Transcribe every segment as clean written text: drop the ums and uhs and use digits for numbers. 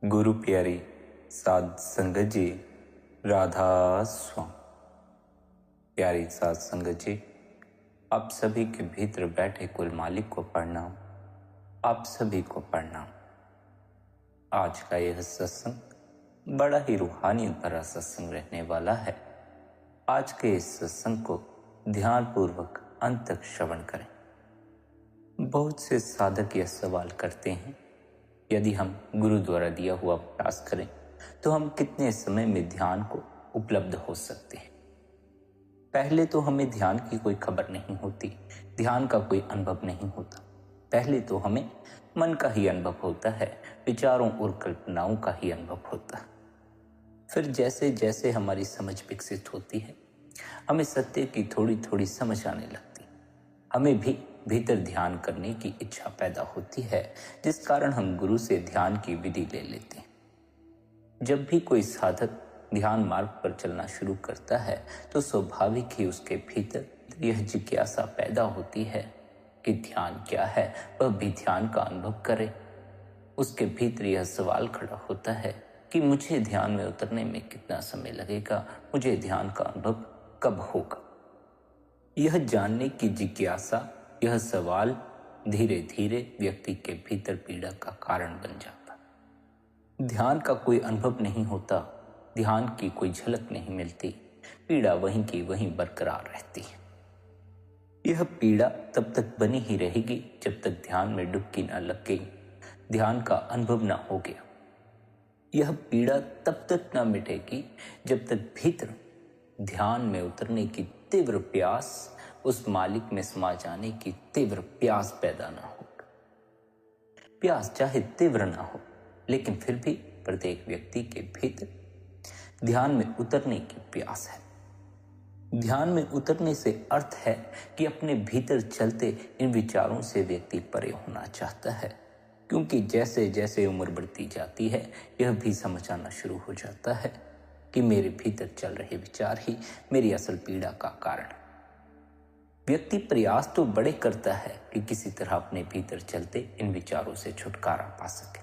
गुरु प्यारी साध संगत जी, राधा स्वामी। प्यारी साध संगत जी, आप सभी के भीतर बैठे कुल मालिक को प्रणाम। आप सभी को प्रणाम। आज का यह सत्संग बड़ा ही रूहानियत भरा सत्संग रहने वाला है। आज के इस सत्संग को ध्यानपूर्वक अंत तक श्रवण करें। बहुत से साधक यह सवाल करते हैं, यदि हम गुरु द्वारा दिया हुआ अभ्यास करें तो हम कितने समय में ध्यान को उपलब्ध हो सकते हैं। पहले तो हमें ध्यान की कोई खबर नहीं होती, ध्यान का कोई अनुभव नहीं होता। पहले तो हमें मन का ही अनुभव होता है, विचारों और कल्पनाओं का ही अनुभव होता है। फिर जैसे जैसे हमारी समझ विकसित होती है, हमें सत्य की थोड़ी थोड़ी समझ आने लगती है। हमें भी भीतर ध्यान करने की इच्छा पैदा होती है, जिस कारण हम गुरु से ध्यान की विधि ले लेते हैं। जब भी कोई साधक ध्यान मार्ग पर चलना शुरू करता है तो स्वाभाविक ही उसके भीतर यह जिज्ञासा पैदा होती है कि ध्यान क्या है, वह भी ध्यान का अनुभव करे। उसके भीतर यह सवाल खड़ा होता है कि मुझे ध्यान में उतरने में कितना समय लगेगा, मुझे ध्यान का अनुभव कब होगा। यह जानने की जिज्ञासा, यह सवाल धीरे धीरे व्यक्ति के भीतर पीड़ा का कारण बन जाता। ध्यान का कोई अनुभव नहीं होता, ध्यान की कोई झलक नहीं मिलती, पीड़ा वहीं की वहीं बरकरार रहती है। यह पीड़ा तब तक बनी ही रहेगी जब तक ध्यान में डुबकी न लग गई, ध्यान का अनुभव न हो गया। यह पीड़ा तब तक न मिटेगी जब तक भीतर ध्यान में उतरने की तीव्र प्यास, उस मालिक में समा जाने की तीव्र प्यास पैदा ना हो। प्यास चाहे तीव्र ना हो, लेकिन फिर भी प्रत्येक व्यक्ति के भीतर ध्यान में उतरने की प्यास है। ध्यान में उतरने से अर्थ है कि अपने भीतर चलते इन विचारों से व्यक्ति परे होना चाहता है, क्योंकि जैसे जैसे उम्र बढ़ती जाती है यह भी समझ आना शुरू हो जाता है कि मेरे भीतर चल रहे विचार ही मेरी असल पीड़ा का कारण है। व्यक्ति प्रयास तो बड़े करता है कि किसी तरह अपने भीतर चलते इन विचारों से छुटकारा पा सके,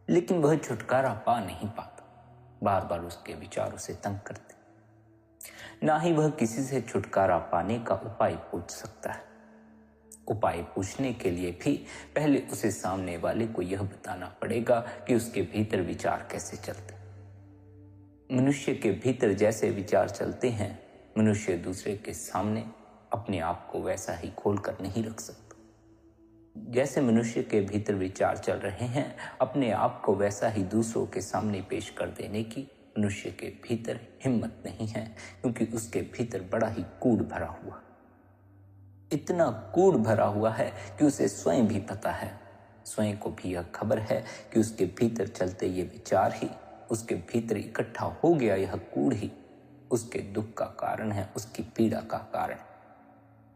लेकिन वह छुटकारा पा नहीं पाता। बार बार उसके विचारों से तंग करते, ना ही वह किसी से छुटकारा पाने का उपाय पूछ सकता है। उपाय पूछने के लिए भी पहले उसे सामने वाले को यह बताना पड़ेगा कि उसके भीतर विचार कैसे चलते। मनुष्य के भीतर जैसे विचार चलते हैं, मनुष्य दूसरे के सामने अपने आप को वैसा ही खोल कर नहीं रख सकता। जैसे मनुष्य के भीतर विचार चल रहे हैं, अपने आप को वैसा ही दूसरों के सामने पेश कर देने की मनुष्य के भीतर हिम्मत नहीं है, क्योंकि उसके भीतर बड़ा ही कूड़ भरा हुआ, इतना कूड़ भरा हुआ है कि उसे स्वयं भी पता है, स्वयं को भी यह खबर है कि उसके भीतर चलते ये विचार ही, उसके भीतर इकट्ठा हो गया यह कूड़ ही उसके दुख का कारण है, उसकी पीड़ा का कारण।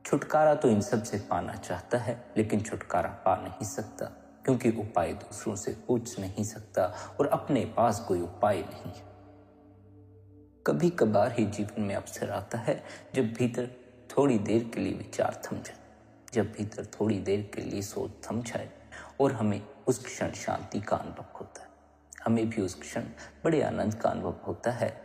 छुटकारा तो इन सब से पाना चाहता है, लेकिन छुटकारा पा नहीं सकता, क्योंकि उपाय दूसरों से पूछ नहीं सकता और अपने पास कोई उपाय नहीं है। कभी कभार ही जीवन में अवसर आता है जब भीतर थोड़ी देर के लिए विचार थम जाए, जब भीतर थोड़ी देर के लिए सोच थम जाए और हमें उस क्षण शांति का अनुभव होता है। हमें भी उस क्षण बड़े आनंद का अनुभव होता है,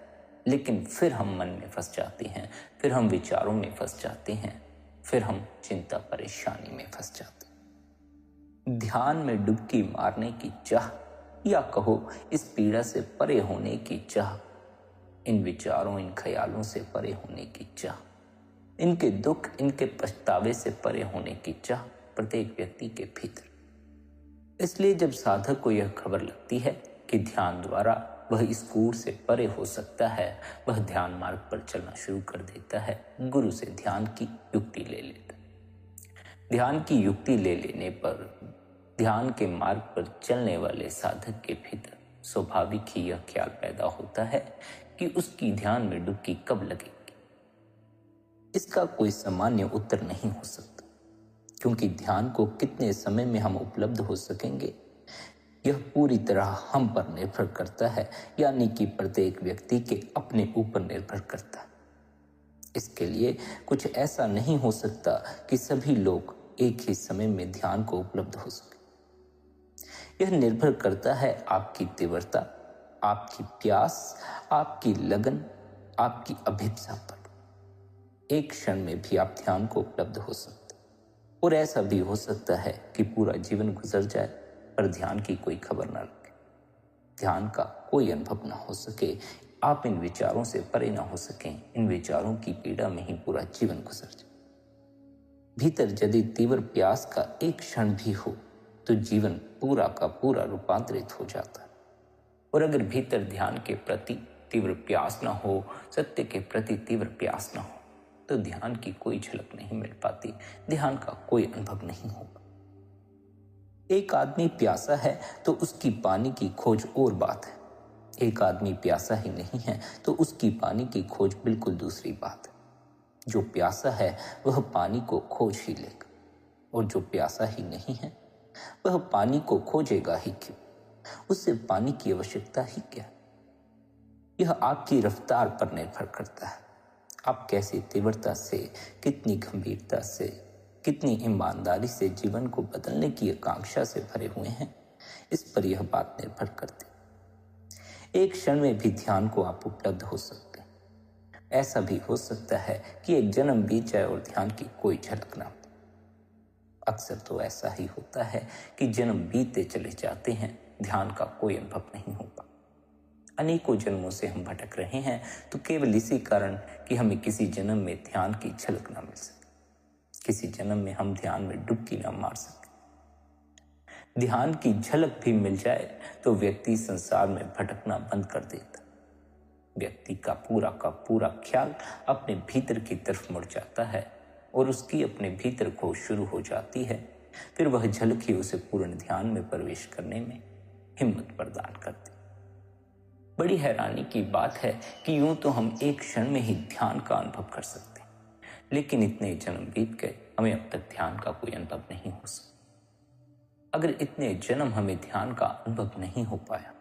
लेकिन फिर हम मन में फंस जाते हैं, फिर हम विचारों में फंस जाते हैं, फिर हम चिंता परेशानी में फंस जाते हैं। ध्यान में डुबकी मारने की चाह, या कहो इस पीड़ा से परे होने की चाह, इन विचारों, इन ख्यालों से परे होने की चाह, इनके दुख, इनके पछतावे से परे होने की चाह प्रत्येक व्यक्ति के भीतर। इसलिए जब साधक को यह खबर लगती है कि ध्यान द्वारा वह इस कूड़ से परे हो सकता है, वह ध्यान मार्ग पर चलना शुरू कर देता है, गुरु से ध्यान की युक्ति ले लेता है। ध्यान की युक्ति ले लेने पर ध्यान के मार्ग पर चलने वाले साधक के भीतर स्वाभाविक ही यह ख्याल पैदा होता है कि उसकी ध्यान में डुबकी कब लगेगी। इसका कोई सामान्य उत्तर नहीं हो सकता, क्योंकि ध्यान को कितने समय में हम उपलब्ध हो सकेंगे यह पूरी तरह हम पर निर्भर करता है, यानी कि प्रत्येक व्यक्ति के अपने ऊपर निर्भर करता है। इसके लिए कुछ ऐसा नहीं हो सकता कि सभी लोग एक ही समय में ध्यान को उपलब्ध हो सके। यह निर्भर करता है आपकी तीव्रता, आपकी प्यास, आपकी लगन, आपकी अभिप्सा पर। एक क्षण में भी आप ध्यान को उपलब्ध हो सकते, और ऐसा भी हो सकता है कि पूरा जीवन गुजर जाए पर ध्यान की कोई खबर न रखे, ध्यान का कोई अनुभव न हो सके, आप इन विचारों से परे न हो सकें, इन विचारों की पीड़ा में ही पूरा जीवन गुजर जाए। भीतर यदि तीव्र प्यास का एक क्षण भी हो तो जीवन पूरा का पूरा रूपांतरित हो जाता है। और अगर भीतर ध्यान के प्रति तीव्र प्यास न हो, सत्य के प्रति तीव्र प्यास न हो, तो ध्यान की कोई झलक नहीं मिल पाती, ध्यान का कोई अनुभव नहीं होगा। एक आदमी प्यासा है तो उसकी पानी की खोज और बात है, एक आदमी प्यासा ही नहीं है तो उसकी पानी की खोज बिल्कुल दूसरी बात है। जो प्यासा है वह पानी को खोज ही लेगा, और जो प्यासा ही नहीं है वह पानी को खोजेगा ही क्यों, उससे पानी की आवश्यकता ही क्या। यह आपकी रफ्तार पर निर्भर करता है, आप कैसी तीव्रता से, कितनी गंभीरता से, कितनी ईमानदारी से जीवन को बदलने की आकांक्षा से भरे हुए हैं, इस पर यह बात निर्भर करती है। एक क्षण में भी ध्यान को आप उपलब्ध हो सकते हैं। ऐसा भी हो सकता है कि एक जन्म बीत जाए और ध्यान की कोई झलक ना हो। अक्सर तो ऐसा ही होता है कि जन्म बीतते चले जाते हैं, ध्यान का कोई अनुभव नहीं होता। अनेकों जन्मों से हम भटक रहे हैं तो केवल इसी कारण कि हमें किसी जन्म में ध्यान की झलक ना मिल सके, किसी जन्म में हम ध्यान में डुबकी ना मार सके। ध्यान की झलक भी मिल जाए तो व्यक्ति संसार में भटकना बंद कर देता। व्यक्ति का पूरा ख्याल अपने भीतर की तरफ मुड़ जाता है और उसकी अपने भीतर खोज शुरू हो जाती है। फिर वह झलक ही उसे पूर्ण ध्यान में प्रवेश करने में हिम्मत प्रदान करती। बड़ी हैरानी की बात है कि यूं तो हम एक क्षण में ही ध्यान का अनुभव कर सकते हैं, लेकिन इतने जन्म बीत गए हमें अब तक ध्यान का कोई अनुभव नहीं हो सका। अगर इतने जन्म हमें ध्यान का अनुभव नहीं हो पाया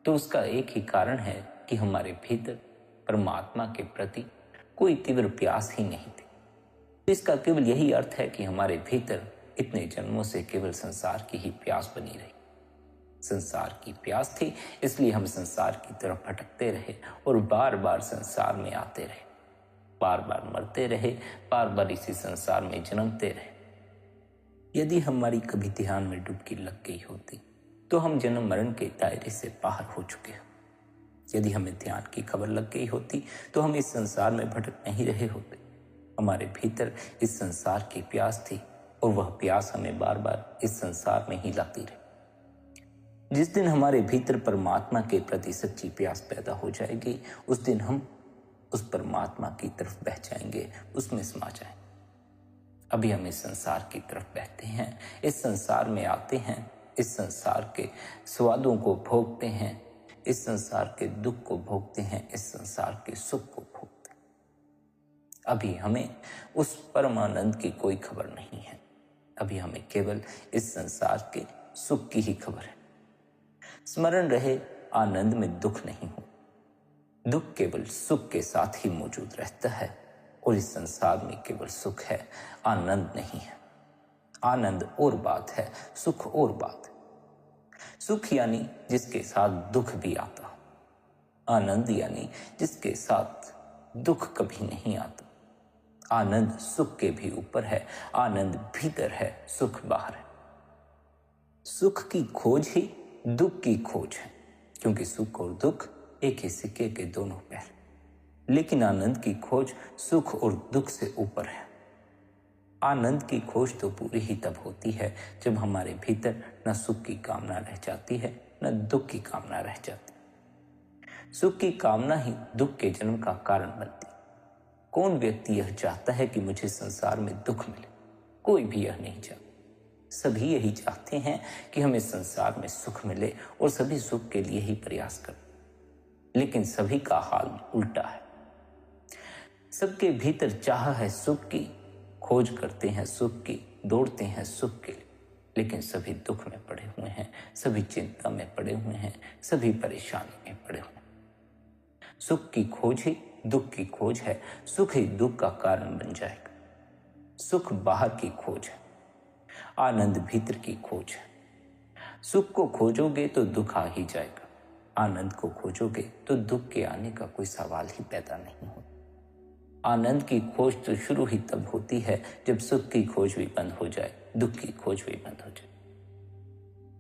तो उसका एक ही कारण है कि हमारे भीतर परमात्मा के प्रति कोई तीव्र प्यास ही नहीं थी। इसका केवल यही अर्थ है कि हमारे भीतर इतने जन्मों से केवल संसार की ही प्यास बनी रही। संसार की प्यास थी, इसलिए हम संसार की तरफ भटकते रहे और बार बार संसार में आते रहे, बार बार मरते रहे, बार बार इसी संसार में जन्मते रहे। यदि हमारी कभी ध्यान में डुबकी लग गई होती तो हम जन्म मरण के दायरे से बाहर हो चुके हैं। यदि हमें ध्यान की खबर लग गई होती तो हम इस संसार में भटक नहीं रहे होते। हमारे भीतर इस संसार की प्यास थी और वह प्यास हमें बार बार इस संसार में ही लाती रही। जिस दिन हमारे भीतर परमात्मा के प्रति सच्ची प्यास पैदा हो जाएगी, उस दिन हम उस परमात्मा की तरफ बह जाएंगे, उसमें समा जाएंगे। अभी हम इस संसार की तरफ बहते हैं, इस संसार में आते हैं, इस संसार के स्वादों को भोगते हैं, इस संसार के दुख को भोगते हैं, इस संसार के सुख को भोगते हैं। अभी हमें उस परमानंद की कोई खबर नहीं है, अभी हमें केवल इस संसार के सुख की ही खबर है। स्मरण रहे, आनंद में दुख नहीं हो, दुख केवल सुख के साथ ही मौजूद रहता है, और इस संसार में केवल सुख है, आनंद नहीं है। आनंद और बात है, सुख और बात है। सुख यानी जिसके साथ दुख भी आता हो, आनंद यानी जिसके साथ दुख कभी नहीं आता। आनंद सुख के भी ऊपर है, आनंद भीतर है, सुख बाहर है। सुख की खोज ही दुख की खोज है, क्योंकि सुख और दुख एक ही सिक्के के दोनों पहलू। लेकिन आनंद की खोज सुख और दुख से ऊपर है। आनंद की खोज तो पूरी ही तब होती है जब हमारे भीतर न सुख की कामना रह जाती है, न दुख की कामना रह जाती। सुख की कामना ही दुख के जन्म का कारण बनती। कौन व्यक्ति यह चाहता है कि मुझे संसार में दुख मिले? कोई भी यह नहीं चाहता। सभी यही चाहते हैं कि हमें संसार में सुख मिले और सभी सुख के लिए ही प्रयास करें, लेकिन सभी का हाल उल्टा है। सबके भीतर चाह है सुख की, खोज करते हैं सुख की, दौड़ते हैं सुख के लिए, लेकिन सभी दुख में पड़े हुए हैं, सभी चिंता में पड़े हुए हैं, सभी परेशानी में पड़े हुए हैं। सुख की खोज ही दुख की खोज है, सुख ही दुख का कारण बन जाएगा। सुख बाहर की खोज है, आनंद भीतर की खोज है। सुख को खोजोगे तो दुख आ ही जाएगा, आनंद को खोजोगे तो दुख के आने का कोई सवाल ही पैदा नहीं होता। आनंद की खोज तो शुरू ही तब होती है जब सुख की खोज भी बंद हो जाए, दुख की खोज भी बंद हो जाए।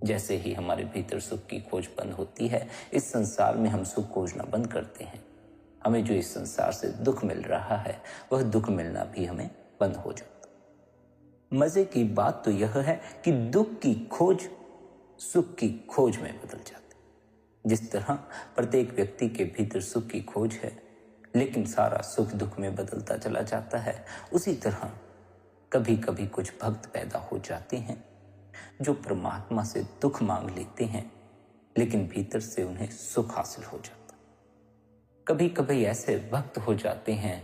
जैसे ही हमारे भीतर सुख की खोज बंद होती है, इस संसार में हम सुख खोजना बंद करते हैं। हमें जो इस संसार से दुख मिल रहा है, वह दुख मिलना भी हमें बंद हो जाता। मजे की बात तो यह है कि दुख की खोज सुख की खोज में बदल जाती। जिस तरह प्रत्येक व्यक्ति के भीतर सुख की खोज है, लेकिन सारा सुख दुख में बदलता चला जाता है, उसी तरह कभी कभी कुछ भक्त पैदा हो जाते हैं जो परमात्मा से दुख मांग लेते हैं, लेकिन भीतर से उन्हें सुख हासिल हो जाता। कभी कभी ऐसे भक्त हो जाते हैं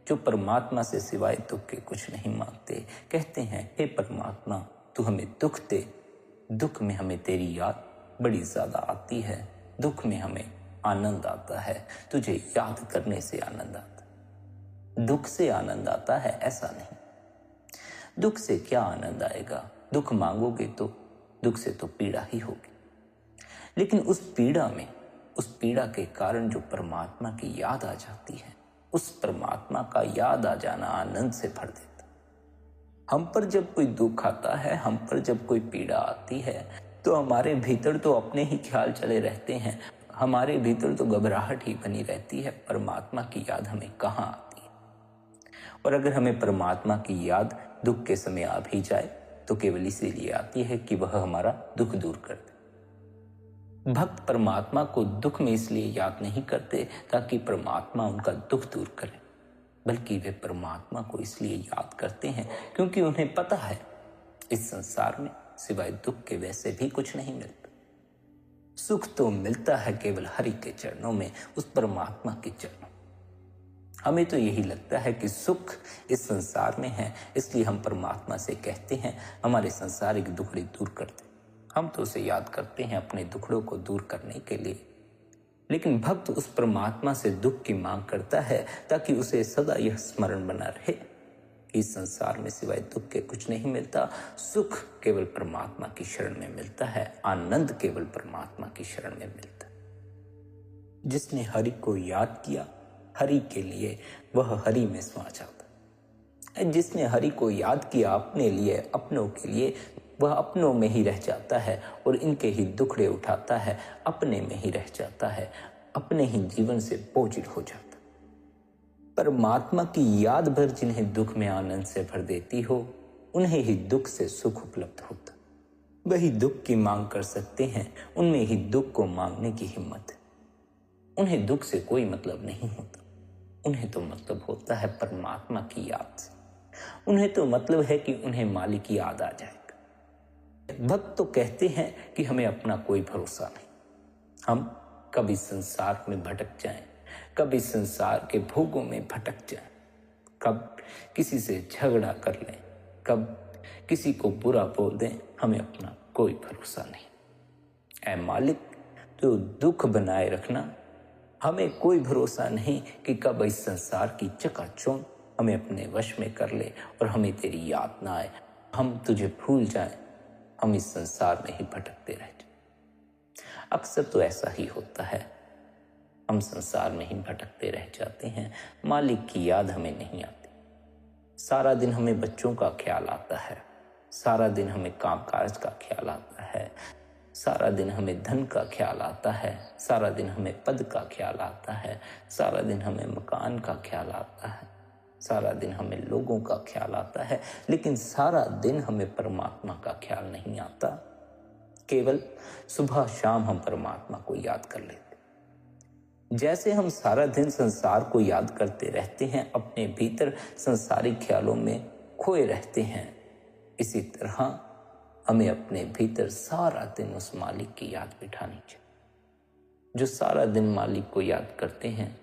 जो परमात्मा से सिवाय दुख के कुछ नहीं मांगते। कहते हैं, हे परमात्मा, तू हमें दुख दे, दुख में हमें तेरी याद बड़ी ज्यादा आती है, दुख में हमें आनंद आता है, तुझे याद करने से आनंद आता है। दुख से आनंद आता है ऐसा नहीं। दुख से क्या आनंद आएगा? दुख मांगोगे तो दुख से तो पीड़ा ही होगी। लेकिन उस पीड़ा के कारण जो परमात्मा की याद आ जाती है, उस परमात्मा का याद आ जाना आनंद से भर देता। हम पर जब कोई दुख आता है, हम पर जब कोई पीड़ा आती है, तो हमारे भीतर तो अपने ही ख्याल चले रहते हैं, हमारे भीतर तो घबराहट ही बनी रहती है। परमात्मा की याद हमें कहाँ आती है? और अगर हमें परमात्मा की याद दुख के समय आ भी जाए तो केवल इसीलिए आती है कि वह हमारा दुख दूर कर दे। भक्त परमात्मा को दुख में इसलिए याद नहीं करते ताकि परमात्मा उनका दुख दूर करे, बल्कि वे परमात्मा को इसलिए याद करते हैं क्योंकि उन्हें पता है इस संसार में सिवाय दुख के वैसे भी कुछ नहीं मिलता। सुख तो मिलता है केवल हरि के चरणों में, उस परमात्मा के चरणों। हमें तो यही लगता है कि सुख इस संसार में है, इसलिए हम परमात्मा से कहते हैं हमारे संसारिक दुखड़े दूर कर दे। हम तो उसे याद करते हैं अपने दुखड़ों को दूर करने के लिए। लेकिन भक्त उस परमात्मा से दुख की मांग करता है ताकि उसे सदा यह स्मरण बना रहे कि इस संसार में सिवाय दुख के कुछ नहीं मिलता, सुख केवल परमात्मा की शरण में मिलता है, आनंद केवल परमात्मा की शरण में मिलता है। जिसने हरि को याद किया, हरि के लिए, वह हरि में समा जाता है। जिसने हरि को याद किया अपने लिए, अपनों के लिए, वह अपनों में ही रह जाता है और इनके ही दुखड़े उठाता है, अपने में ही रह जाता है, अपने ही जीवन से बोझिल हो जाता। परमात्मा की याद भर जिन्हें दुख में आनंद से भर देती हो, उन्हें ही दुख से सुख उपलब्ध होता। वही दुख की मांग कर सकते हैं, उनमें ही दुख को मांगने की हिम्मत है। उन्हें दुख से कोई मतलब नहीं होता, उन्हें तो मतलब होता है परमात्मा की याद से। उन्हें तो मतलब है कि उन्हें मालिक याद आ जाएगा। भक्त तो कहते हैं कि हमें अपना कोई भरोसा नहीं, हम कभी संसार में भटक जाएं, कभी संसार के भोगों में भटक जाएं, कब किसी से झगड़ा कर लें, कब किसी को बुरा बोल दें, हमें अपना कोई भरोसा नहीं। ऐ मालिक, तो दुख बनाए रखना, हमें कोई भरोसा नहीं कि कब इस संसार की चकाचौंध हमें अपने वश में कर ले और हमें तेरी याद ना आए, हम तुझे भूल जाएं, हम इस संसार में ही भटकते रह जाएं। अक्सर तो ऐसा ही होता है, हम संसार में ही भटकते रह जाते हैं, मालिक की याद हमें नहीं आती। सारा दिन हमें बच्चों का ख्याल आता है, सारा दिन हमें कामकाज का ख्याल आता है, सारा दिन हमें धन का ख्याल आता है, सारा दिन हमें पद का ख्याल आता है, सारा दिन हमें मकान का ख्याल आता है, सारा दिन हमें लोगों का ख्याल आता है, लेकिन सारा दिन हमें परमात्मा का ख्याल नहीं आता। केवल सुबह शाम हम परमात्मा को याद कर लेते। जैसे हम सारा दिन संसार को याद करते रहते हैं, अपने भीतर संसारिक ख्यालों में खोए रहते हैं, इसी तरह हमें अपने भीतर सारा दिन उस मालिक की याद बिठानी चाहिए। जो सारा दिन मालिक को याद करते हैं,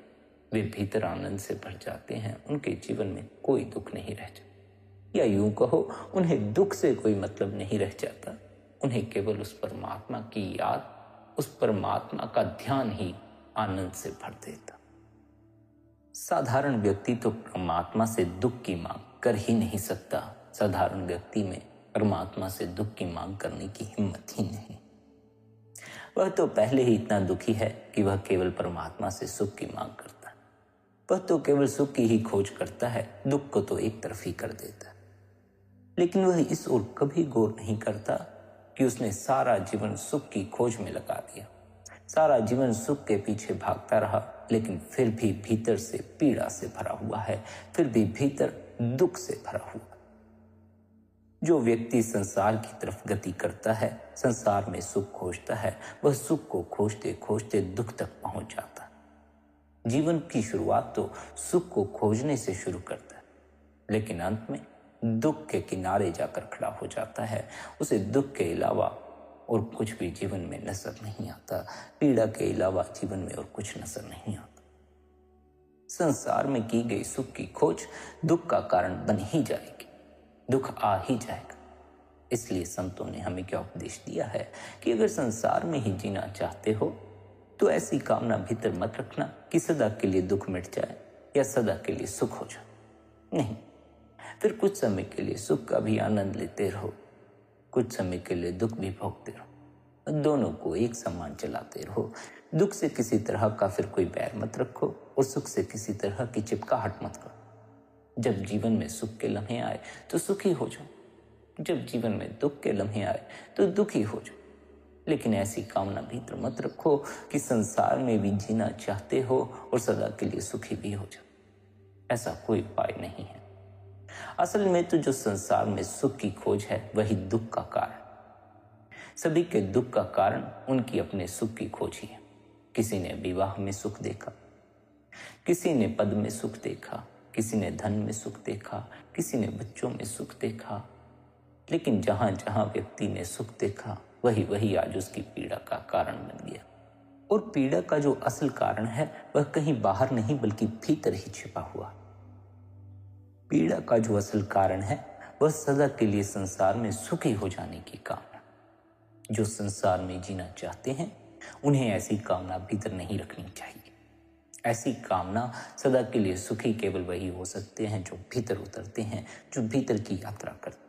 वे भीतर आनंद से भर जाते हैं, उनके जीवन में कोई दुख नहीं रह जाता, या यूं कहो उन्हें दुख से कोई मतलब नहीं रह जाता। उन्हें केवल उस परमात्मा की याद, उस परमात्मा का ध्यान ही आनंद से भर देता। साधारण व्यक्ति तो परमात्मा से दुख की मांग कर ही नहीं सकता। साधारण व्यक्ति में परमात्मा से दुख की मांग करने की हिम्मत ही नहीं। वह तो पहले ही इतना दुखी है कि वह केवल परमात्मा से सुख की मांग करता है। वह तो केवल सुख की ही खोज करता है, दुख को तो एक तरफ ही कर देता है। लेकिन वह इस ओर कभी गौर नहीं करता कि उसने सारा जीवन सुख की खोज में लगा दिया, सारा जीवन सुख के पीछे भागता रहा, लेकिन फिर भी भीतर से पीड़ा से भरा हुआ है, फिर भी भीतर दुख से भरा हुआ। जो व्यक्ति संसार की तरफ गति करता है, संसार में सुख खोजता है, वह सुख को खोजते खोजते दुख तक पहुंच जाता है। जीवन की शुरुआत तो सुख को खोजने से शुरू करता है, लेकिन अंत में दुख के किनारे जाकर खड़ा हो जाता है। उसे दुख के अलावा और कुछ भी जीवन में नजर नहीं आता, पीड़ा के अलावा जीवन में और कुछ नजर नहीं आता। संसार में की गई सुख की खोज दुख का कारण बन ही जाएगी, दुख आ ही जाएगा। इसलिए संतों ने हमें क्या उपदेश दिया है कि अगर संसार में ही जीना चाहते हो तो ऐसी कामना भीतर मत रखना कि सदा के लिए दुख मिट जाए या सदा के लिए सुख हो जाए। नहीं, फिर कुछ समय के लिए सुख का भी आनंद लेते रहो, कुछ समय के लिए दुख भी भोगते रहो, दोनों को एक समान चलाते रहो। दुख से किसी तरह का फिर कोई बैर मत रखो और सुख से किसी तरह की चिपकाहट मत करो। जब जीवन में सुख के लम्हे आए तो सुखी हो जाओ, जब जीवन में दुख के लम्हे आए तो दुखी हो जाओ। लेकिन ऐसी कामना भीतर मत रखो कि संसार में भी जीना चाहते हो और सदा के लिए सुखी भी हो जाओ। ऐसा कोई उपाय नहीं है। असल में तो जो संसार में सुख की खोज है वही दुख का कारण। सभी के दुख का कारण उनकी अपने सुख की खोज ही है। किसी ने विवाह में सुख देखा, किसी ने पद में सुख देखा, किसी ने धन में सुख देखा, किसी ने बच्चों में सुख देखा। लेकिन जहां जहां व्यक्ति ने सुख देखा वही वही आज उसकी पीड़ा का कारण बन गया। और पीड़ा का जो असल कारण है वह कहीं बाहर नहीं बल्कि भीतर ही छिपा हुआ। पीड़ा का जो असल कारण है वह सदा के लिए संसार में सुखी हो जाने की कामना। जो संसार में जीना चाहते हैं उन्हें ऐसी कामना भीतर नहीं रखनी चाहिए। ऐसी कामना सदा के लिए सुखी केवल वही हो सकते हैं जो भीतर उतरते हैं, जो भीतर की यात्रा करते हैं,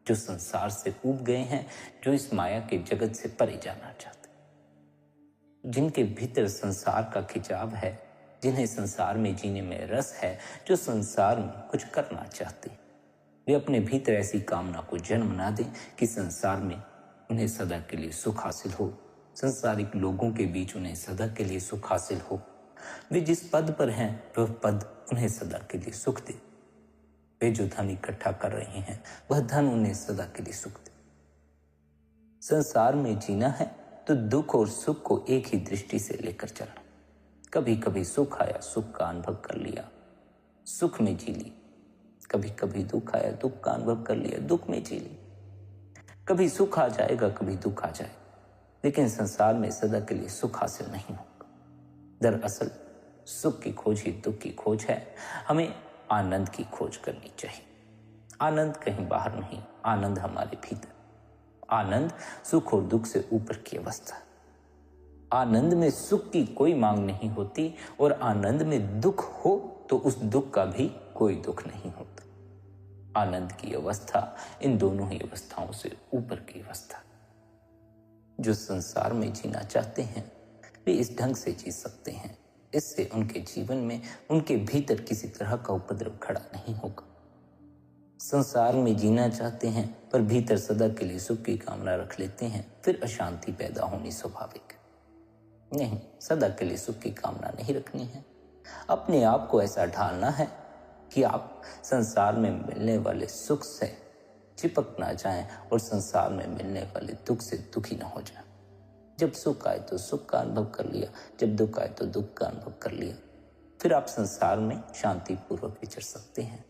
जो संसार से ऊब गए हैं, जो इस माया के जगत से परे जाना चाहते हैं, जिनके भीतर संसार का खिंचाव है, जिन्हें संसार में जीने में रस है, जो संसार में कुछ करना चाहते हैं। वे अपने भीतर ऐसी कामना को जन्म ना दें कि संसार में उन्हें सदा के लिए सुख हासिल हो, संसारिक लोगों के बीच उन्हें सदा के लिए सुख हासिल हो। वे जिस पद पर हैं वह पद उन्हें सदा के लिए सुख दे। वे जो धन इकट्ठा कर रहे हैं वह धन उन्हें सदा के लिए सुख दे। संसार में जीना है तो दुख और सुख को एक ही दृष्टि से लेकर चलना। कभी कभी सुख आया, सुख का अनुभव कर लिया, सुख में जी ली। कभी कभी दुख आया, दुख का अनुभव कर लिया, दुख में जी ली। कभी सुख आ जाएगा, कभी दुख आ जाएगा, लेकिन संसार में सदा के लिए सुख हासिल नहीं होगा। दरअसल सुख की खोज ही दुख की खोज है। हमें आनंद की खोज करनी चाहिए। आनंद कहीं बाहर नहीं, आनंद हमारे भीतर। आनंद सुख और दुख से ऊपर की अवस्था। आनंद में सुख की कोई मांग नहीं होती और आनंद में दुख हो तो उस दुख का भी कोई दुख नहीं होता। आनंद की अवस्था इन दोनों ही अवस्थाओं से ऊपर की अवस्था। जो संसार में जीना चाहते हैं वे इस ढंग से जी सकते हैं। इससे उनके जीवन में उनके भीतर किसी तरह का उपद्रव खड़ा नहीं होगा। संसार में जीना चाहते हैं पर भीतर सदा के लिए सुख की कामना रख लेते हैं, फिर अशांति पैदा होनी स्वाभाविक है। नहीं, सदा के लिए सुख की कामना नहीं रखनी है। अपने आप को ऐसा ढालना है कि आप संसार में मिलने वाले सुख से चिपक ना जाएं और संसार में मिलने वाले दुख से दुखी ना हो जाएं। जब सुख आए तो सुख का अनुभव कर लिया, जब दुख आए तो दुख का अनुभव कर लिया। फिर आप संसार में शांति पूर्वक विचर सकते हैं।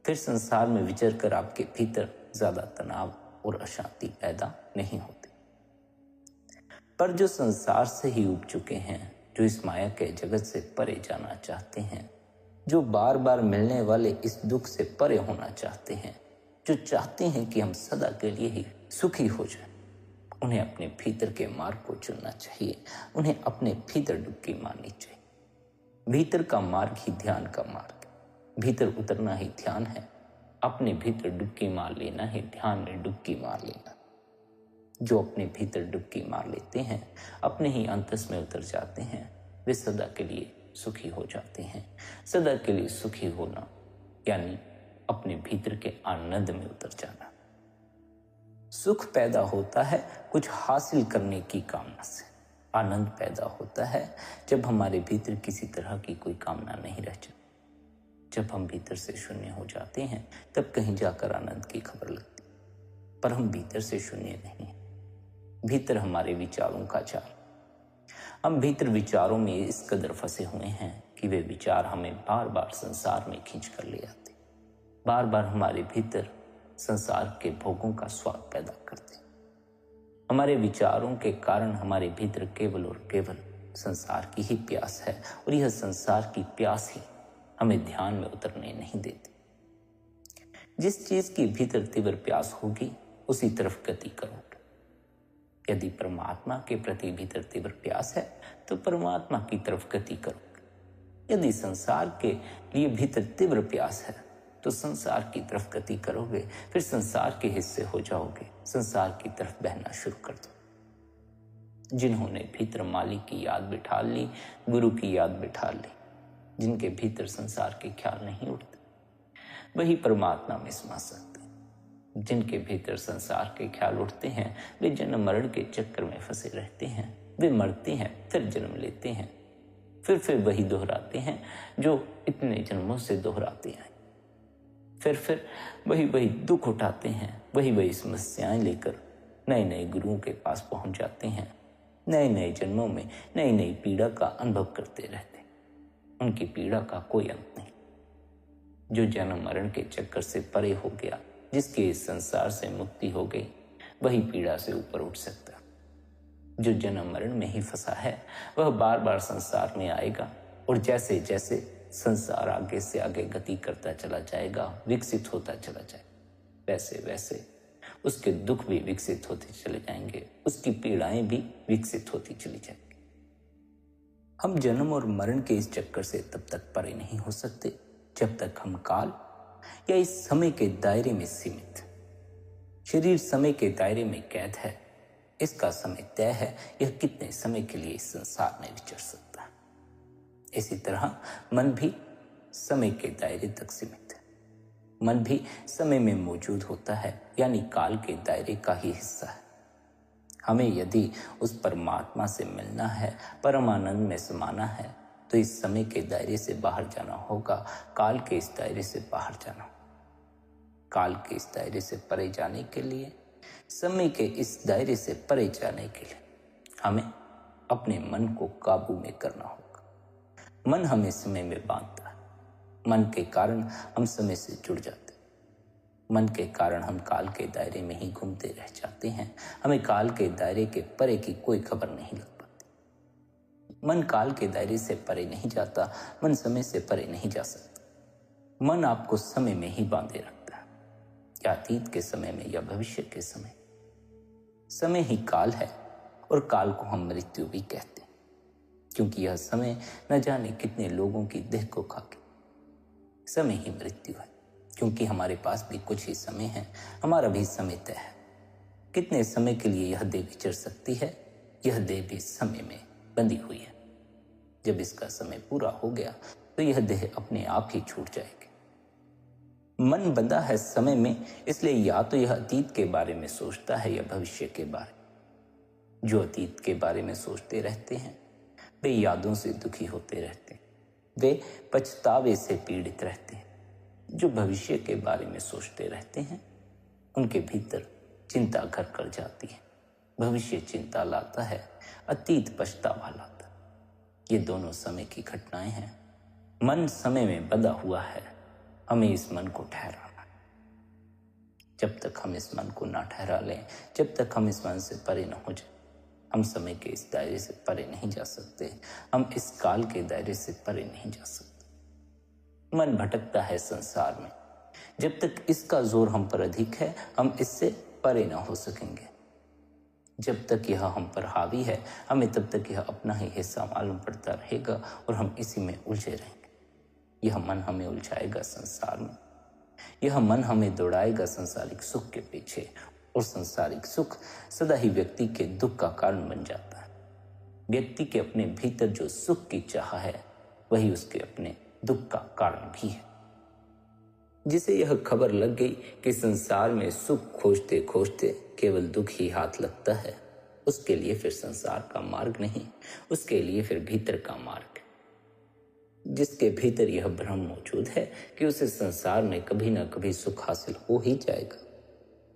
फिर संसार में विचर कर आपके भीतर ज्यादा तनाव और अशांति पैदा नहीं होती। पर जो संसार से ही उब चुके हैं, जो इस माया के जगत से परे जाना चाहते हैं, जो बार बार मिलने वाले इस दुख से परे होना चाहते हैं, जो चाहते हैं कि हम सदा के लिए ही सुखी हो जाएं, उन्हें अपने भीतर के मार्ग को चुनना चाहिए। उन्हें अपने भीतर डुबकी मारनी चाहिए। भीतर का मार्ग ही ध्यान का मार्ग है। भीतर उतरना ही ध्यान है। अपने भीतर डुबकी मार लेना ही ध्यान में डुबकी मार लेना। जो अपने भीतर डुबकी मार लेते हैं, अपने ही अंतस में उतर जाते हैं, वे सदा के लिए सुखी हो जाते हैं। सदा के लिए सुखी होना यानी अपने भीतर के आनंद में उतर जाना। सुख पैदा होता है कुछ हासिल करने की कामना से। आनंद पैदा होता है जब हमारे भीतर किसी तरह की कोई कामना नहीं रह जाती। जब हम भीतर से शून्य हो जाते हैं तब कहीं जाकर आनंद की खबर लगती, पर हम भीतर से शून्य नहीं हैं। भीतर हमारे विचारों का जाल। हम भीतर विचारों में इस कदर फंसे हुए हैं कि वे विचार हमें बार बार संसार में खींच कर ले आते, बार बार हमारे भीतर संसार के भोगों का स्वाद पैदा करते। हमारे विचारों के कारण हमारे भीतर केवल और केवल संसार की ही प्यास है, और यह संसार की प्यास ही हमें ध्यान में उतरने नहीं देती। जिस चीज की भीतर तीव्र प्यास होगी उसी तरफ गति करोगे। यदि परमात्मा के प्रति भीतर तीव्र प्यास है तो परमात्मा की तरफ गति करोगे। यदि संसार के लिए भीतर तीव्र प्यास है तो संसार की तरफ गति करोगे, फिर संसार के हिस्से हो जाओगे, संसार की तरफ बहना शुरू कर दो। जिन्होंने भीतर मालिक की याद बिठा ली, गुरु की याद बिठा ली, जिनके भीतर संसार के ख्याल नहीं उठते, वही परमात्मा में समा सकते। जिनके भीतर संसार के ख्याल उठते हैं वे जन्म मरण के चक्कर में फंसे रहते हैं। वे मरते हैं, फिर जन्म लेते हैं, फिर वही दोहराते हैं जो इतने जन्मों से दोहराते हैं। फिर वही दुख उठाते हैं, वही समस्याएं लेकर नए नए गुरुओं के पास पहुंच जाते हैं। नए नए जन्मों में नई नई पीड़ा का अनुभव करते रहते। उनकी पीड़ा का कोई अंत नहीं। जो जन्म मरण के चक्कर से परे हो गया, जिसके इस संसार से मुक्ति हो गई, वही पीड़ा से ऊपर उठ सकता। जो जन्म मरण में ही फंसा है वह बार बार संसार में आएगा, और जैसे जैसे संसार आगे से आगे गति करता चला जाएगा, विकसित होता चला जाएगा, वैसे वैसे उसके दुख भी विकसित होते चले जाएंगे, उसकी पीड़ाएं भी विकसित होती चली जाएंगी। हम जन्म और मरण के इस चक्कर से तब तक परे नहीं हो सकते जब तक हम काल या इस समय के दायरे में सीमित। शरीर समय के दायरे में कैद है, इसका समय तय है, यह कितने समय के लिए इस संसार में विचर सकता है। इसी तरह मन भी समय के दायरे तक सीमित है। मन भी समय में मौजूद होता है, यानी काल के दायरे का ही हिस्सा है। हमें यदि उस परमात्मा से मिलना है, परमानंद में समाना है, तो इस समय के दायरे से बाहर जाना होगा, काल के इस दायरे से बाहर जाना होगा। काल के इस दायरे से परे जाने के लिए, समय के इस दायरे से परे जाने के लिए हमें अपने मन को काबू में करना होगा। मन हमें समय में बांधता है। मन के कारण हम समय से जुड़ जाते हैं। मन के कारण हम काल के दायरे में ही घूमते रह जाते हैं। हमें काल के दायरे के परे की कोई खबर नहीं लग पाती। मन काल के दायरे से परे नहीं जाता, मन समय से परे नहीं जा सकता। मन आपको समय में ही बांधे रखता है, या अतीत के समय में या भविष्य के समय। समय ही काल है, और काल को हम मृत्यु भी कहते हैं, क्योंकि यह समय न जाने कितने लोगों की देह को खा के। समय ही मृत्यु है, क्योंकि हमारे पास भी कुछ ही समय है, हमारा भी समय तय है। कितने समय के लिए यह देह विचर सकती है, यह देह भी समय में बंधी हुई है। जब इसका समय पूरा हो गया तो यह देह अपने आप ही छूट जाएगी। मन बंधा है समय में, इसलिए या तो यह अतीत के बारे में सोचता है या भविष्य के बारे में। जो अतीत के बारे में सोचते रहते हैं वे यादों से दुखी होते रहते हैं, वे पछतावे से पीड़ित रहते हैं। जो भविष्य के बारे में सोचते रहते हैं उनके भीतर चिंता घर कर जाती है। भविष्य चिंता लाता है, अतीत पछतावा लाता है। ये दोनों समय की घटनाएं हैं। मन समय में बंधा हुआ है, हमें इस मन को ठहराना है। जब तक हम इस मन को ना ठहरा लें, जब तक हम इस मन से परे न हो जाए, हम समय के इस दायरे से परे नहीं जा सकते। हम इस काल के दायरे से परे नहीं जा सकते। मन भटकता है संसार में। जब तक इसका जोर हम पर अधिक है, हम इससे परे ना हो सकेंगे। जब तक यह हम पर हावी है, हमें तब तक यह अपना ही हिस्सा मालूम पड़ता रहेगा और हम इसी में उलझे रहेंगे। यह मन हमें उलझाएगा संसार में। यह मन हमें दौड़ाएगा संसारिक सुख के पीछे, और सांसारिक सुख सदा ही व्यक्ति के दुख का कारण बन जाता है। व्यक्ति के अपने भीतर जो सुख की चाह है वही उसके अपने दुख का कारण भी है। जिसे यह खबर लग गई कि संसार में सुख खोजते खोजते केवल दुख ही हाथ लगता है, उसके लिए फिर संसार का मार्ग नहीं, उसके लिए फिर भीतर का मार्ग है। जिसके भीतर यह भ्रम मौजूद है कि उसे संसार में कभी ना कभी सुख हासिल हो ही जाएगा,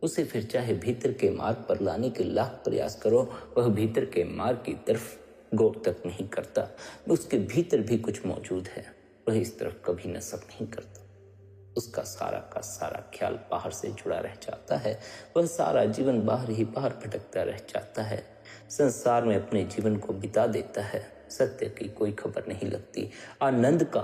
उसे फिर चाहे भीतर के मार्ग पर लाने के लाख प्रयास करो, वह भीतर के मार्ग की तरफ गौर तक नहीं करता। उसके भीतर भी कुछ मौजूद है, वह इस तरफ कभी नजर नहीं करता। उसका सारा का सारा ख्याल बाहर से जुड़ा रह जाता है। वह सारा जीवन बाहर ही बाहर भटकता रह जाता है, संसार में अपने जीवन को बिता देता है। सत्य की कोई खबर नहीं लगती, आनंद का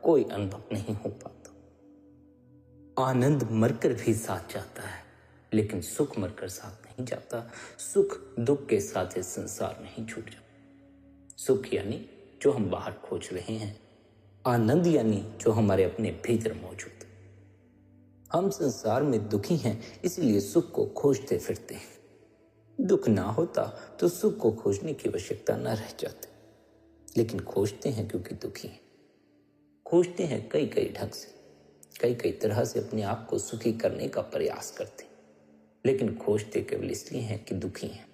कोई अनुभव नहीं हो पाता। आनंद मरकर भी साथ जाता है, लेकिन सुख मरकर साथ नहीं जाता। सुख दुख के साथ इस संसार में ही छूट जाता। सुख यानी जो हम बाहर खोज रहे हैं, आनंद यानी जो हमारे अपने भीतर मौजूद है। हम संसार में दुखी हैं, इसलिए सुख को खोजते फिरते हैं। दुख ना होता तो सुख को खोजने की आवश्यकता न रह जाती, लेकिन खोजते हैं क्योंकि दुखी हैं। खोजते हैं कई कई ढंग से, कई कई तरह से अपने आप को सुखी करने का प्रयास करते हैं, लेकिन खोजते केवल इसलिए हैं कि दुखी हैं।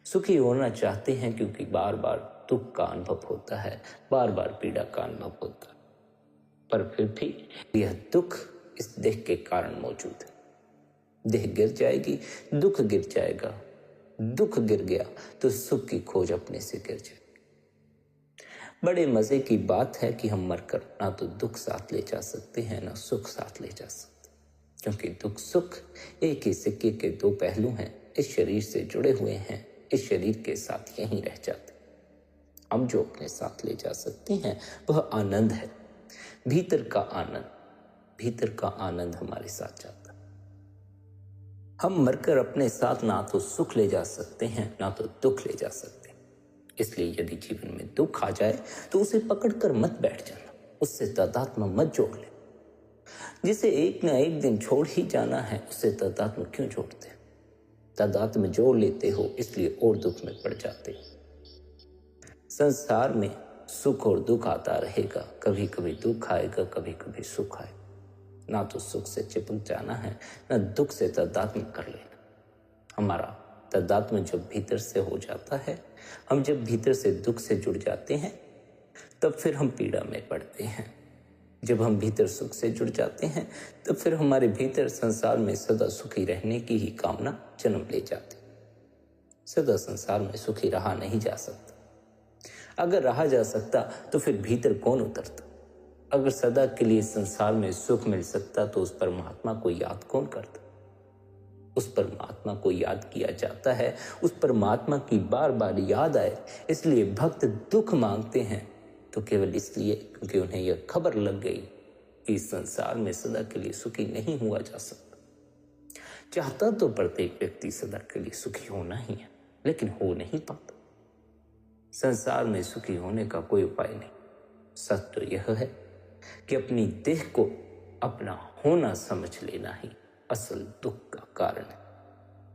सुखी होना चाहते हैं क्योंकि बार बार दुख का अनुभव होता है, बार बार पीड़ा का अनुभव होता है, पर फिर भी यह दुख इस देह के कारण मौजूद है। देह गिर जाएगी, दुख गिर जाएगा। दुख गिर गया तो सुख की खोज अपने से गिर जाएगी। बड़े मजे की बात है कि हम मरकर ना तो दुख साथ ले जा सकते हैं, ना सुख साथ ले जा सकते, क्योंकि दुख सुख एक ही सिक्के के दो पहलू हैं। इस शरीर से जुड़े हुए हैं, इस शरीर के साथ यहीं रह जाते। हम जो अपने साथ ले जा सकते हैं वह आनंद है, भीतर का आनंद। भीतर का आनंद हमारे साथ जाता है। हम मरकर अपने साथ ना तो सुख ले जा सकते हैं, ना तो दुख ले जा सकते। इसलिए यदि जीवन में दुख आ जाए तो उसे पकड़कर मत बैठ जाना, उससे तादात्म्य मत जोड़ ले। जिसे एक ना एक दिन छोड़ ही जाना है, उससे तादात्म्य क्यों जोड़ते? तादात्म्य जोड़ लेते हो इसलिए और दुख में पड़ जाते। संसार में सुख और दुख आता रहेगा, कभी कभी दुख आएगा, कभी कभी सुख आएगा। ना तो सुख से चिपक जाना है, ना दुख से तादात्म्य कर लेना। हमारा तादात्म्य जब भीतर से हो जाता है, हम जब भीतर से दुख से जुड़ जाते हैं, तब फिर हम पीड़ा में पड़ते हैं। जब हम भीतर सुख से जुड़ जाते हैं, तब फिर हमारे भीतर संसार में सदा सुखी रहने की ही कामना जन्म ले जाती। सदा संसार में सुखी रहा नहीं जा सकता। अगर रहा जा सकता तो फिर भीतर कौन उतरता? अगर सदा के लिए संसार में सुख मिल सकता तो उस परमात्मा को याद कौन करता? उस परमात्मा को याद किया जाता है, उस परमात्मा की बार बार याद आए, इसलिए भक्त दुख मांगते हैं तो केवल इसलिए क्योंकि उन्हें यह खबर लग गई कि इस संसार में सदा के लिए सुखी नहीं हुआ जा सकता। चाहता तो प्रत्येक व्यक्ति सदा के लिए सुखी होना ही है, लेकिन हो नहीं पाता। संसार में सुखी होने का कोई उपाय नहीं। सत्य तो यह है कि अपनी देह को अपना होना समझ लेना ही असल दुख का कारण है।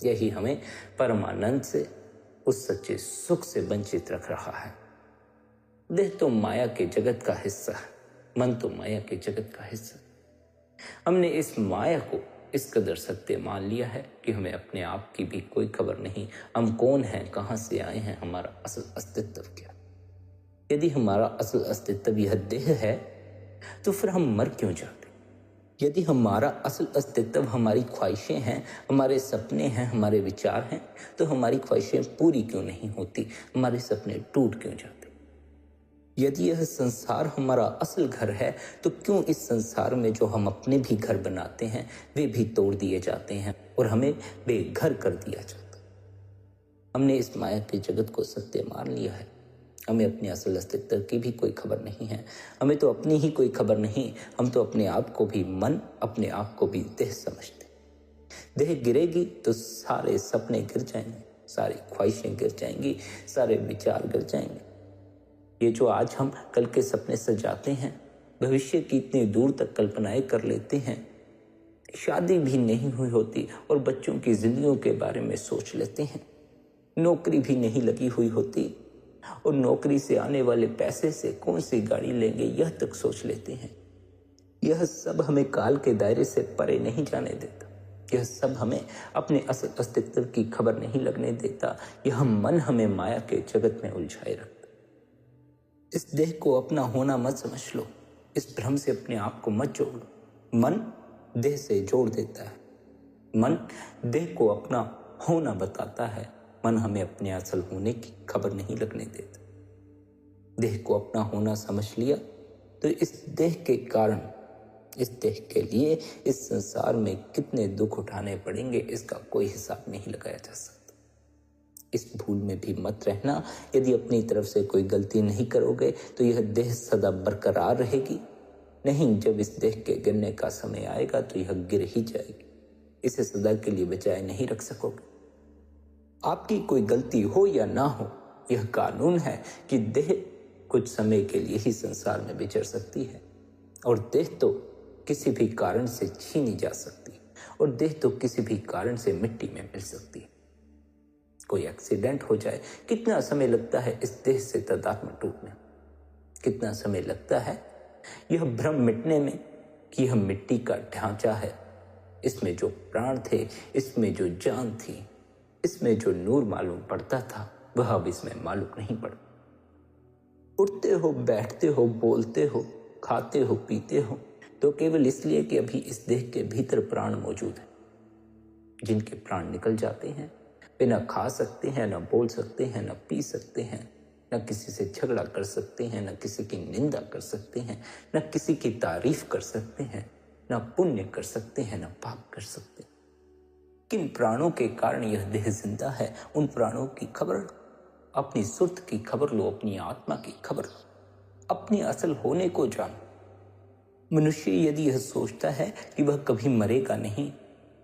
यही हमें परमानंद से, उस सच्चे सुख से वंचित रख रहा है। देह तो माया के जगत का हिस्सा है, मन तो माया के जगत का हिस्सा। हमने इस माया को इस कदर सत्य मान लिया है कि हमें अपने आप की भी कोई खबर नहीं। हम कौन हैं, कहां से आए हैं, हमारा असल अस्तित्व क्या। यदि हमारा असल अस्तित्व यह देह है तो फिर हम मर क्यों जाते? यदि हमारा असल अस्तित्व हमारी ख्वाहिशें हैं, हमारे सपने हैं, हमारे विचार हैं, तो हमारी ख्वाहिशें पूरी क्यों नहीं होती, हमारे सपने टूट क्यों जाते? यदि यह संसार हमारा असल घर है तो क्यों इस संसार में जो हम अपने भी घर बनाते हैं वे भी तोड़ दिए जाते हैं और हमें बेघर कर दिया जाता? हमने इस माया के जगत को सत्य मान लिया है। हमें अपने असल अस्तित्व की भी कोई खबर नहीं है। हमें तो अपनी ही कोई खबर नहीं। हम तो अपने आप को भी मन, अपने आप को भी देह समझते। देह गिरेगी तो सारे सपने गिर जाएंगे, सारी ख्वाहिशें गिर जाएंगी, सारे विचार गिर जाएंगे। ये जो आज हम कल के सपने सजाते हैं, भविष्य की इतनी दूर तक कल्पनाएं कर लेते हैं, शादी भी नहीं हुई होती और बच्चों की जिंदगियों के बारे में सोच लेते हैं। नौकरी भी नहीं लगी हुई होती और नौकरी से आने वाले पैसे से कौन सी गाड़ी लेंगे यह तक सोच लेते हैं। यह सब हमें काल के दायरे से परे नहीं जाने देता। यह सब हमें अपने असल अस्तित्व की खबर नहीं लगने देता। यह मन हमें माया के जगत में उलझाए रखता। इस देह को अपना होना मत समझ लो। इस भ्रम से अपने आप को मत जोड़ लो। मन देह से जोड़ देता है। मन देह को अपना होना बताता है। मन हमें अपने असल होने की खबर नहीं लगने देता। देह को अपना होना समझ लिया तो इस देह के कारण, इस देह के लिए इस संसार में कितने दुख उठाने पड़ेंगे इसका कोई हिसाब नहीं लगाया जा सकता। इस भूल में भी मत रहना, यदि अपनी तरफ से कोई गलती नहीं करोगे तो यह देह सदा बरकरार रहेगी। नहीं, जब इस देह के गिरने का समय आएगा तो यह गिर ही जाएगी। इसे सदा के लिए बचाए नहीं रख सकोगे। आपकी कोई गलती हो या ना हो, यह कानून है कि देह कुछ समय के लिए ही संसार में विचर सकती है और देह तो किसी भी कारण से छीनी जा सकती है और देह तो किसी भी कारण से मिट्टी में मिल सकती है। कोई एक्सीडेंट हो जाए, कितना समय लगता है इस देह से तादात्म्य टूटने, कितना समय लगता है यह भ्रम मिटने में कि यह मिट्टी का ढांचा है। इसमें जो प्राण थे, इसमें जो जान थी, इसमें जो नूर मालूम पड़ता था, वह अब इसमें मालूम नहीं पड़ता। उठते हो, बैठते हो, बोलते हो, खाते हो, पीते हो तो केवल इसलिए कि अभी इस देह के भीतर प्राण मौजूद है। जिनके प्राण निकल जाते हैं वे न खा सकते हैं, न बोल सकते हैं, न पी सकते हैं, न किसी से झगड़ा कर सकते हैं, न किसी की निंदा कर सकते हैं, न किसी की तारीफ कर सकते हैं, न पुण्य कर सकते हैं, न पाप कर सकते हैं। किन प्राणों के कारण यह देह जिंदा है, उन प्राणों की खबर लो। अपनी सुर्त की खबर लो, अपनी आत्मा की खबर लो, अपने असल होने को जानो। मनुष्य यदि यह सोचता है कि वह कभी मरेगा नहीं,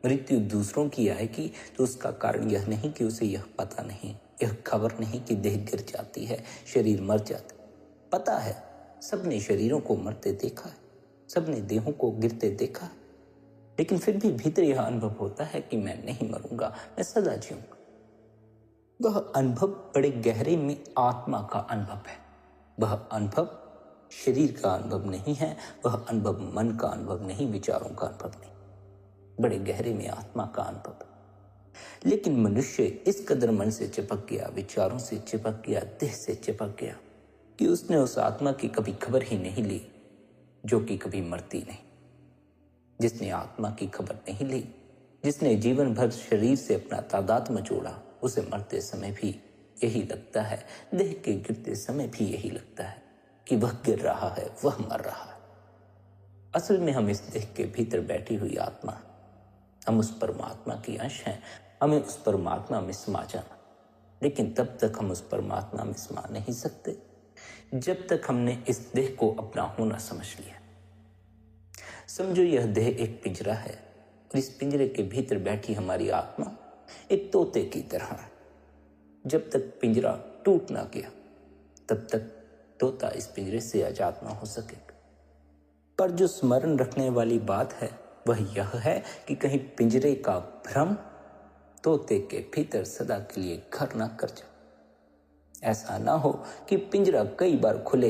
मृत्यु दूसरों की आएगी, तो उसका कारण यह नहीं कि उसे यह पता नहीं, यह खबर नहीं कि देह गिर जाती है, शरीर मर जाता है। पता है, सबने शरीरों को मरते देखा है, सबने देहों को गिरते देखा है, लेकिन फिर भी भीतर यह अनुभव होता है कि मैं नहीं मरूंगा, मैं सदा जीऊंगा। वह अनुभव बड़े गहरे में आत्मा का अनुभव है। वह अनुभव शरीर का अनुभव नहीं है, वह अनुभव मन का अनुभव नहीं, विचारों का अनुभव नहीं, बड़े गहरे में आत्मा का अनुभव है। लेकिन मनुष्य इस कदर मन से चिपक गया, विचारों से चिपक गया, देह से चिपक गया कि उसने उस आत्मा की कभी खबर ही नहीं ली जो कि कभी मरती नहीं। जिसने आत्मा की खबर नहीं ली, जिसने जीवन भर शरीर से अपना तादात्म्य जोड़ा, उसे मरते समय भी यही लगता है, देह के गिरते समय भी यही लगता है कि वह गिर रहा है, वह मर रहा है। असल में हम इस देह के भीतर बैठी हुई आत्मा, हम उस परमात्मा की अंश हैं। हमें उस परमात्मा में समा जाना, लेकिन तब तक हम उस परमात्मा में समा नहीं सकते जब तक हमने इस देह को अपना होना समझ लिया। समझो यह देह एक पिंजरा है और इस पिंजरे के भीतर बैठी हमारी आत्मा एक तोते की तरह है। जब तक पिंजरा टूट ना गया तब तक तोता इस पिंजरे से आजाद ना हो सकेगा। पर जो स्मरण रखने वाली बात है वह यह है कि कहीं पिंजरे का भ्रम तोते के भीतर सदा के लिए घर ना कर जाए। ऐसा ना हो कि पिंजरा कई बार खुले,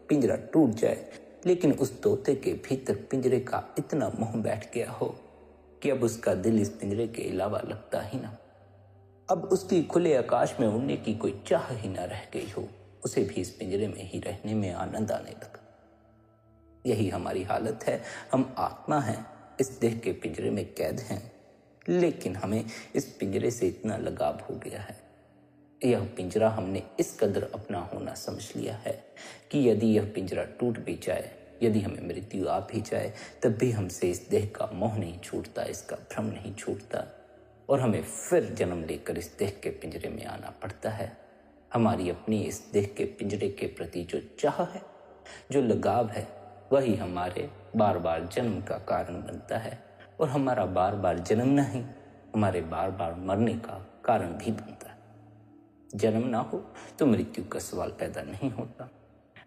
पिंजरा टूट जाए, लेकिन उस तोते के भीतर पिंजरे का इतना मोह बैठ गया हो कि अब उसका दिल इस पिंजरे के अलावा लगता ही ना। अब उसकी खुले आकाश में उड़ने की कोई चाह ही ना रह गई हो, उसे भी इस पिंजरे में ही रहने में आनंद आने लगा। यही हमारी हालत है। हम आत्मा हैं, इस देह के पिंजरे में कैद हैं, लेकिन हमें इस पिंजरे से इतना लगाव हो गया है, यह पिंजरा हमने इस कदर अपना होना समझ लिया है कि यदि यह पिंजरा टूट भी जाए, यदि हमें मृत्यु आ भी जाए, तब भी हमसे इस देह का मोह नहीं छूटता, इसका भ्रम नहीं छूटता और हमें फिर जन्म लेकर इस देह के पिंजरे में आना पड़ता है। हमारी अपनी इस देह के पिंजरे के प्रति जो चाह है, जो लगाव है, वही हमारे बार बार जन्म का कारण बनता है और हमारा बार बार जन्म नहीं, हमारे बार बार मरने का कारण भी बनता है। जन्म ना हो तो मृत्यु का सवाल पैदा नहीं होता।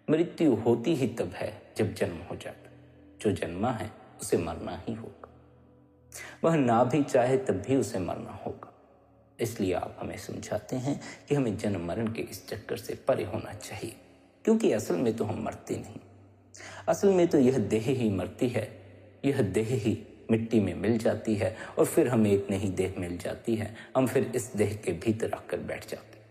मृत्यु होती ही तब है जब जन्म हो जाता। जो जन्मा है उसे मरना ही होगा। वह ना भी चाहे तब भी उसे मरना होगा। इसलिए आप हमें समझाते हैं कि हमें जन्म मरण के इस चक्कर से परे होना चाहिए, क्योंकि असल में तो हम मरते नहीं। असल में तो यह देह ही मरती है, यह देह ही मिट्टी में मिल जाती है और फिर हमें एक नई देह मिल जाती है। हम फिर इस देह के भीतर आकर बैठ जाते हैं।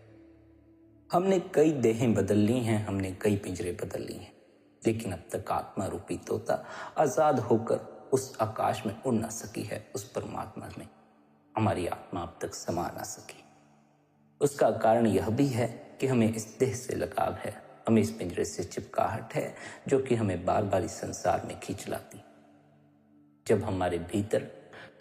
हमने कई देहें बदल ली हैं, हमने कई पिंजरे बदल लिए हैं, लेकिन अब तक आत्मा रूपी तोता आज़ाद होकर उस आकाश में उड़ ना सकी है। उस परमात्मा में हमारी आत्मा अब तक समा ना सकी। उसका कारण यह भी है कि हमें इस देह से लगाव है, हमें इस पिंजरे से चिपकाहट है, जो कि हमें बार बार इस संसार में खींच लाती। जब हमारे भीतर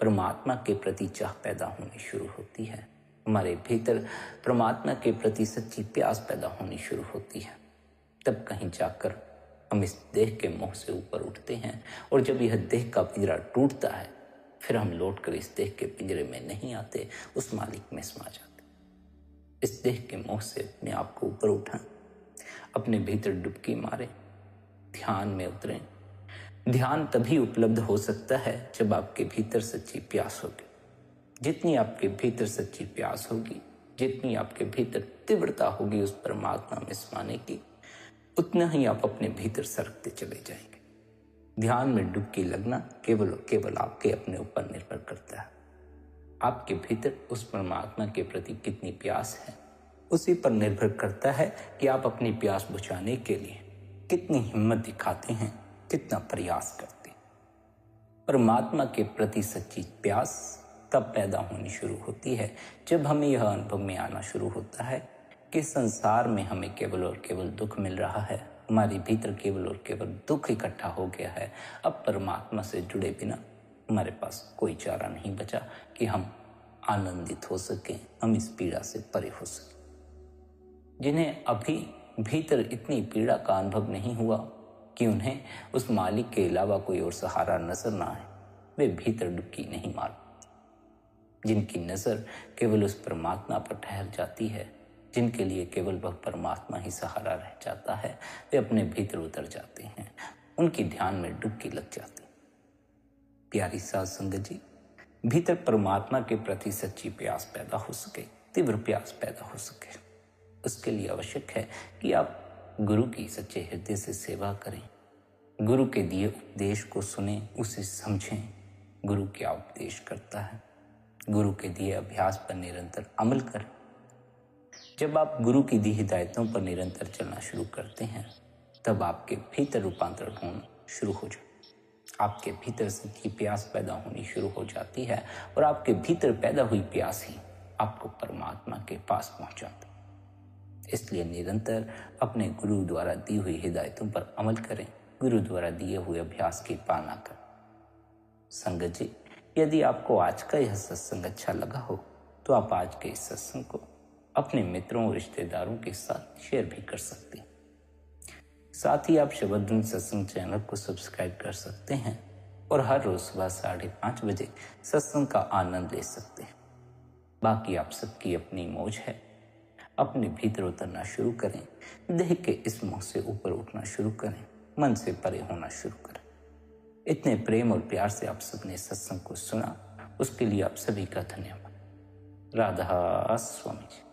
परमात्मा के प्रति चाह पैदा होनी शुरू होती है, हमारे भीतर परमात्मा के प्रति सच्ची प्यास पैदा होनी शुरू होती है, तब कहीं जाकर हम इस देह के मोह से ऊपर उठते हैं। और जब यह देह का पिंजरा टूटता है, फिर हम लौटकर इस देह के पिंजरे में नहीं आते, उस मालिक में समा जाते। इस देह के मोह से अपने आप को ऊपर उठाएं, अपने भीतर डुबकी मारें, ध्यान में उतरें। ध्यान तभी उपलब्ध हो सकता है जब आपके भीतर सच्ची प्यास होगी। जितनी आपके भीतर सच्ची प्यास होगी, जितनी आपके भीतर तीव्रता होगी उस परमात्मा में समाने की, उतना ही आप अपने भीतर सरकते चले जाएंगे। ध्यान में डुबकी लगना केवल और केवल आपके अपने ऊपर निर्भर करता है। आपके भीतर उस परमात्मा के प्रति कितनी प्यास है, उसी पर निर्भर करता है कि आप अपनी प्यास बुझाने के लिए कितनी हिम्मत दिखाते हैं, कितना प्रयास करते हैं। परमात्मा के प्रति सच्ची प्यास तब पैदा होनी शुरू होती है जब हमें यह अनुभव में आना शुरू होता है कि संसार में हमें केवल और केवल दुख मिल रहा है, हमारे भीतर केवल और केवल दुख इकट्ठा हो गया है। अब परमात्मा से जुड़े बिना हमारे पास कोई चारा नहीं बचा कि हम आनंदित हो सकें, हम इस पीड़ा से परे हो सकें। जिन्हें अभी भीतर इतनी पीड़ा का अनुभव नहीं हुआ कि उन्हें उस मालिक के अलावा कोई और सहारा नजर ना आए, वे भीतर डुबकी नहीं मार पाते। जिनकी नजर केवल उस परमात्मा पर ठहर जाती है, जिनके लिए केवल वह परमात्मा ही सहारा रह जाता है, वे अपने भीतर उतर जाते हैं, उनकी ध्यान में डुबकी लग जाती। प्यारी साध संगत जी, भीतर परमात्मा के प्रति सच्ची प्यास पैदा हो सके, तीव्र प्यास पैदा हो सके, उसके लिए आवश्यक है कि आप गुरु की सच्चे हृदय से सेवा करें, गुरु के दिए उपदेश को सुने, उसे समझें। गुरु क्या उपदेश करता है, गुरु के दिए अभ्यास पर निरंतर अमल करें। जब आप गुरु की दी हिदायतों पर निरंतर चलना शुरू करते हैं, तब आपके भीतर रूपांतरण होना शुरू हो जाए, आपके भीतर सच्ची प्यास पैदा होनी शुरू हो जाती है और आपके भीतर पैदा हुई प्यास ही आपको परमात्मा के पास पहुंचाती। इसलिए निरंतर अपने गुरु द्वारा दी हुई हिदायतों पर अमल करें, गुरु द्वारा दिए हुए अभ्यास की पालना करें। संगत जी, यदि आपको आज का यह सत्संग अच्छा लगा हो तो आप आज के इस सत्संग को अपने मित्रों और रिश्तेदारों के साथ शेयर भी कर सकते हैं। साथ ही आप शबद सत्संग चैनल को सब्सक्राइब कर सकते हैं और हर रोज सुबह 5:30 बजे सत्संग का आनंद ले सकते हैं। बाकी आप सबकी अपनी मौज है। अपने भीतर उतरना शुरू करें, देह के इस मोह से ऊपर उठना शुरू करें, मन से परे होना शुरू करें। इतने प्रेम और प्यार से आप सबने सत्संग को सुना, उसके लिए आप सभी का धन्यवाद। राधा स्वामी जी।